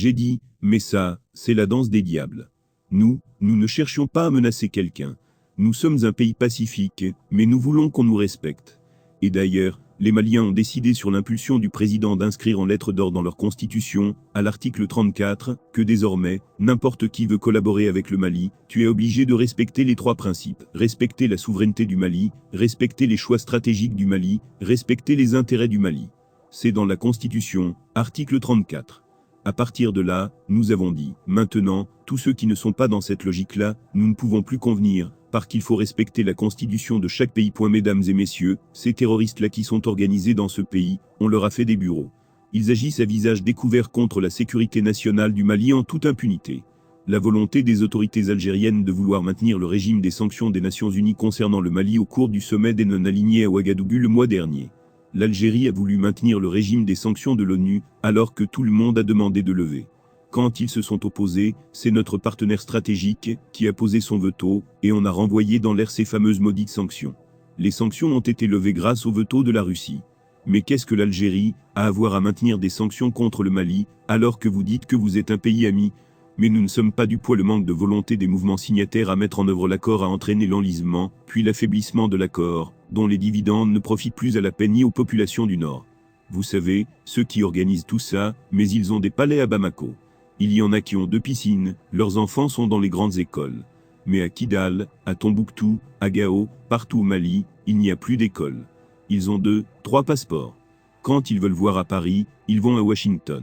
J'ai dit, mais ça, c'est la danse des diables. Nous ne cherchions pas à menacer quelqu'un. Nous sommes un pays pacifique, mais nous voulons qu'on nous respecte. Et d'ailleurs, les Maliens ont décidé sur l'impulsion du président d'inscrire en lettres d'or dans leur constitution, à l'article 34, que désormais, n'importe qui veut collaborer avec le Mali, tu es obligé de respecter les 3 principes. Respecter la souveraineté du Mali, respecter les choix stratégiques du Mali, respecter les intérêts du Mali. C'est dans la constitution, article 34. À partir de là, nous avons dit, maintenant, tous ceux qui ne sont pas dans cette logique-là, nous ne pouvons plus convenir, parce qu'il faut respecter la constitution de chaque pays. Mesdames et messieurs, ces terroristes-là qui sont organisés dans ce pays, on leur a fait des bureaux. Ils agissent à visage découvert contre la sécurité nationale du Mali en toute impunité. La volonté des autorités algériennes de vouloir maintenir le régime des sanctions des Nations Unies concernant le Mali au cours du sommet des non-alignés à Ouagadougou le mois dernier. L'Algérie a voulu maintenir le régime des sanctions de l'ONU, alors que tout le monde a demandé de lever. Quand ils se sont opposés, c'est notre partenaire stratégique qui a posé son veto, et on a renvoyé dans l'air ces fameuses maudites sanctions. Les sanctions ont été levées grâce au veto de la Russie. Mais qu'est-ce que l'Algérie a à voir à maintenir des sanctions contre le Mali, alors que vous dites que vous êtes un pays ami? Mais nous ne sommes pas du poids. Le manque de volonté des mouvements signataires à mettre en œuvre l'accord a entraîné l'enlisement, puis l'affaiblissement de l'accord, dont les dividendes ne profitent plus à la peine ni aux populations du Nord. Vous savez, ceux qui organisent tout ça, mais ils ont des palais à Bamako. Il y en a qui ont 2 piscines, leurs enfants sont dans les grandes écoles. Mais à Kidal, à Tombouctou, à Gao, partout au Mali, il n'y a plus d'école. Ils ont 2, 3 passeports. Quand ils veulent voir à Paris, ils vont à Washington.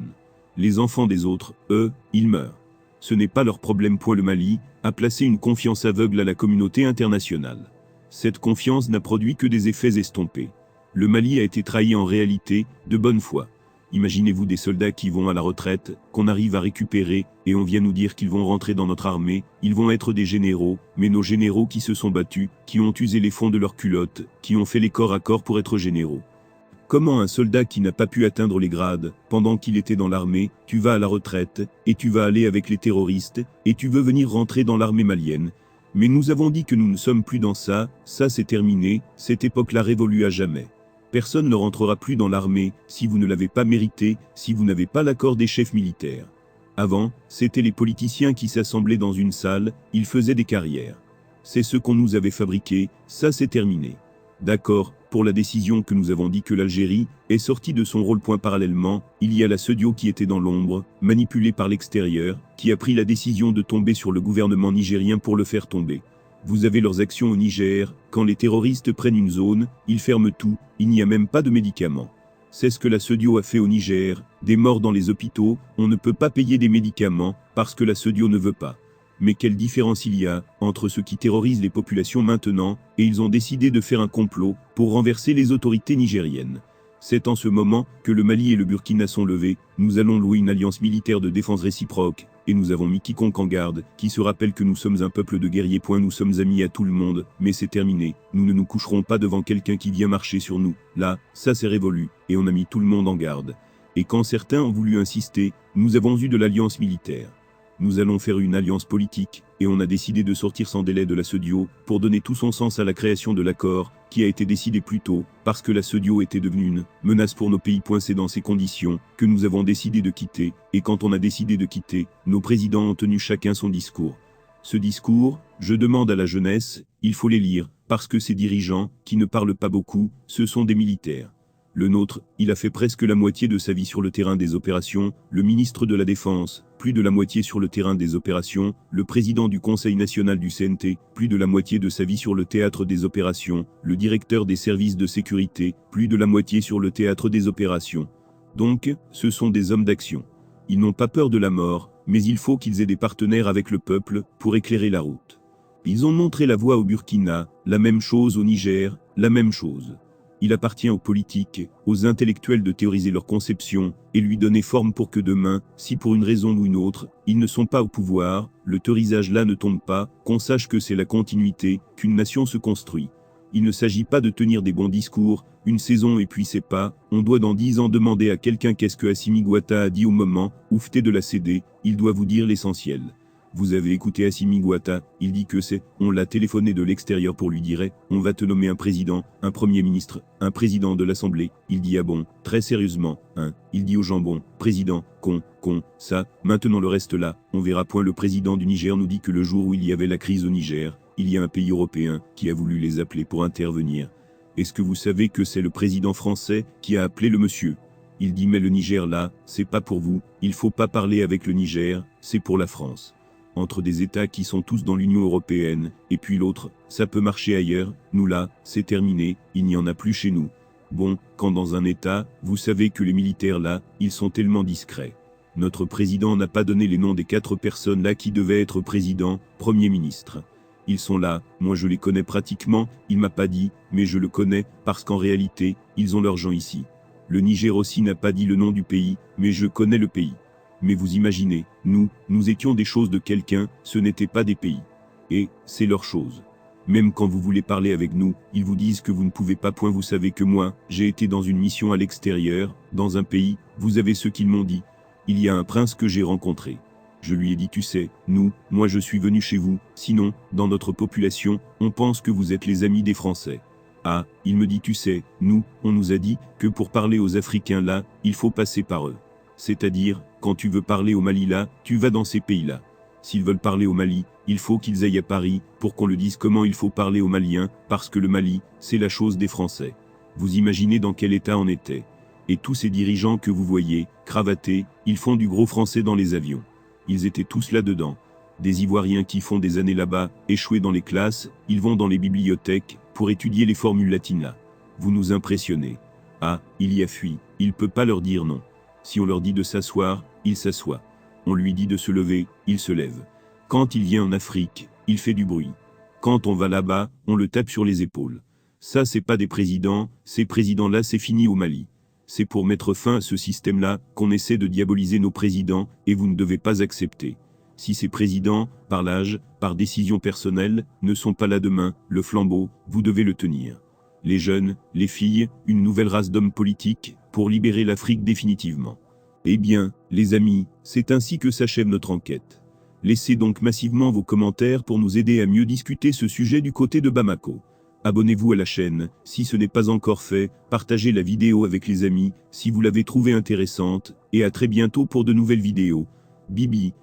Les enfants des autres, eux, ils meurent. Ce n'est pas leur problème. Le Mali a placé une confiance aveugle à la communauté internationale. Cette confiance n'a produit que des effets estompés. Le Mali a été trahi en réalité, de bonne foi. Imaginez-vous des soldats qui vont à la retraite, qu'on arrive à récupérer, et on vient nous dire qu'ils vont rentrer dans notre armée, ils vont être des généraux, mais nos généraux qui se sont battus, qui ont usé les fonds de leurs culottes, qui ont fait les corps à corps pour être généraux. Comment un soldat qui n'a pas pu atteindre les grades, pendant qu'il était dans l'armée, tu vas à la retraite, et tu vas aller avec les terroristes, et tu veux venir rentrer dans l'armée malienne? Mais nous avons dit que nous ne sommes plus dans ça c'est terminé, cette époque-là révolue à jamais. Personne ne rentrera plus dans l'armée, si vous ne l'avez pas mérité, si vous n'avez pas l'accord des chefs militaires. Avant, c'était les politiciens qui s'assemblaient dans une salle, ils faisaient des carrières. C'est ce qu'on nous avait fabriqué, ça c'est terminé. D'accord, pour la décision que nous avons dit que l'Algérie est sortie de son rôle. Parallèlement, il y a la SEDEAO qui était dans l'ombre, manipulée par l'extérieur, qui a pris la décision de tomber sur le gouvernement nigérien pour le faire tomber. Vous avez leurs actions au Niger, quand les terroristes prennent une zone, ils ferment tout, il n'y a même pas de médicaments. C'est ce que la SEDEAO a fait au Niger, des morts dans les hôpitaux, on ne peut pas payer des médicaments, parce que la SEDEAO ne veut pas. Mais quelle différence il y a entre ceux qui terrorisent les populations maintenant, et ils ont décidé de faire un complot pour renverser les autorités nigériennes. C'est en ce moment que le Mali et le Burkina sont levés, nous allons louer une alliance militaire de défense réciproque, et nous avons mis quiconque en garde, qui se rappelle que nous sommes un peuple de guerriers. Nous sommes amis à tout le monde, mais c'est terminé, nous ne nous coucherons pas devant quelqu'un qui vient marcher sur nous, là, ça c'est révolu, et on a mis tout le monde en garde. Et quand certains ont voulu insister, nous avons eu de l'alliance militaire. Nous allons faire une alliance politique, et on a décidé de sortir sans délai de la SEDEAO, pour donner tout son sens à la création de l'accord, qui a été décidé plus tôt, parce que la SEDEAO était devenue une menace pour nos pays. C'est dans ces conditions que nous avons décidé de quitter, et quand on a décidé de quitter, nos présidents ont tenu chacun son discours. Ce discours, je demande à la jeunesse, il faut les lire, parce que ces dirigeants, qui ne parlent pas beaucoup, ce sont des militaires. Le nôtre, il a fait presque la moitié de sa vie sur le terrain des opérations, le ministre de la Défense, plus de la moitié sur le terrain des opérations, le président du Conseil national du CNT, plus de la moitié de sa vie sur le théâtre des opérations, le directeur des services de sécurité, plus de la moitié sur le théâtre des opérations. Donc, ce sont des hommes d'action. Ils n'ont pas peur de la mort, mais il faut qu'ils aient des partenaires avec le peuple, pour éclairer la route. Ils ont montré la voie au Burkina, la même chose au Niger, la même chose. Il appartient aux politiques, aux intellectuels de théoriser leur conception, et lui donner forme pour que demain, si pour une raison ou une autre, ils ne sont pas au pouvoir, le théorisage là ne tombe pas, qu'on sache que c'est la continuité, qu'une nation se construit. Il ne s'agit pas de tenir des bons discours, une saison et puis c'est pas, on doit dans 10 ans demander à quelqu'un qu'est-ce que Assimi Goïta a dit au moment où de la CD, il doit vous dire l'essentiel. Vous avez écouté Assimi Goïta, il dit que c'est, on l'a téléphoné de l'extérieur pour lui dire, on va te nommer un président, un premier ministre, un président de l'Assemblée, il dit ah bon, très sérieusement, hein, il dit au jambon, président, ça, maintenant le reste là, on verra point. Le président du Niger nous dit que le jour où il y avait la crise au Niger, il y a un pays européen qui a voulu les appeler pour intervenir. Est-ce que vous savez que c'est le président français qui a appelé le monsieur? Il dit mais le Niger là, c'est pas pour vous, il faut pas parler avec le Niger, c'est pour la France. Entre des États qui sont tous dans l'Union européenne, et puis l'autre, ça peut marcher ailleurs, nous là, c'est terminé, il n'y en a plus chez nous. Bon, quand dans un État, vous savez que les militaires là, ils sont tellement discrets. Notre président n'a pas donné les noms des 4 personnes là qui devaient être président, premier ministre. Ils sont là, moi je les connais pratiquement, il m'a pas dit, mais je le connais, parce qu'en réalité, ils ont leurs gens ici. Le Niger aussi n'a pas dit le nom du pays, mais je connais le pays. Mais vous imaginez, nous étions des choses de quelqu'un, ce n'étaient pas des pays. Et, c'est leur chose. Même quand vous voulez parler avec nous, ils vous disent que vous ne pouvez pas point. Vous savez que moi, j'ai été dans une mission à l'extérieur, dans un pays, vous avez ce qu'ils m'ont dit. Il y a un prince que j'ai rencontré. Je lui ai dit tu sais, moi je suis venu chez vous, sinon, dans notre population, on pense que vous êtes les amis des Français. Ah, il me dit tu sais, on nous a dit que pour parler aux Africains là, il faut passer par eux. C'est-à-dire, quand tu veux parler au Mali là, tu vas dans ces pays-là. S'ils veulent parler au Mali, il faut qu'ils aillent à Paris, pour qu'on le dise comment il faut parler aux Maliens, parce que le Mali, c'est la chose des Français. Vous imaginez dans quel état on était. Et tous ces dirigeants que vous voyez, cravatés, ils font du gros français dans les avions. Ils étaient tous là-dedans. Des Ivoiriens qui font des années là-bas, échoués dans les classes, ils vont dans les bibliothèques, pour étudier les formules latines là. Vous nous impressionnez. Ah, il y a fui, il peut pas leur dire non. Si on leur dit de s'asseoir, il s'assoit. On lui dit de se lever, il se lève. Quand il vient en Afrique, il fait du bruit. Quand on va là-bas, on le tape sur les épaules. Ça c'est pas des présidents, ces présidents-là c'est fini au Mali. C'est pour mettre fin à ce système-là qu'on essaie de diaboliser nos présidents, et vous ne devez pas accepter. Si ces présidents, par l'âge, par décision personnelle, ne sont pas là demain, le flambeau, vous devez le tenir. Les jeunes, les filles, une nouvelle race d'hommes politiques, pour libérer l'Afrique définitivement. Eh bien, les amis, c'est ainsi que s'achève notre enquête. Laissez donc massivement vos commentaires pour nous aider à mieux discuter ce sujet du côté de Bamako. Abonnez-vous à la chaîne, si ce n'est pas encore fait, partagez la vidéo avec les amis, si vous l'avez trouvée intéressante, et à très bientôt pour de nouvelles vidéos. Bibi.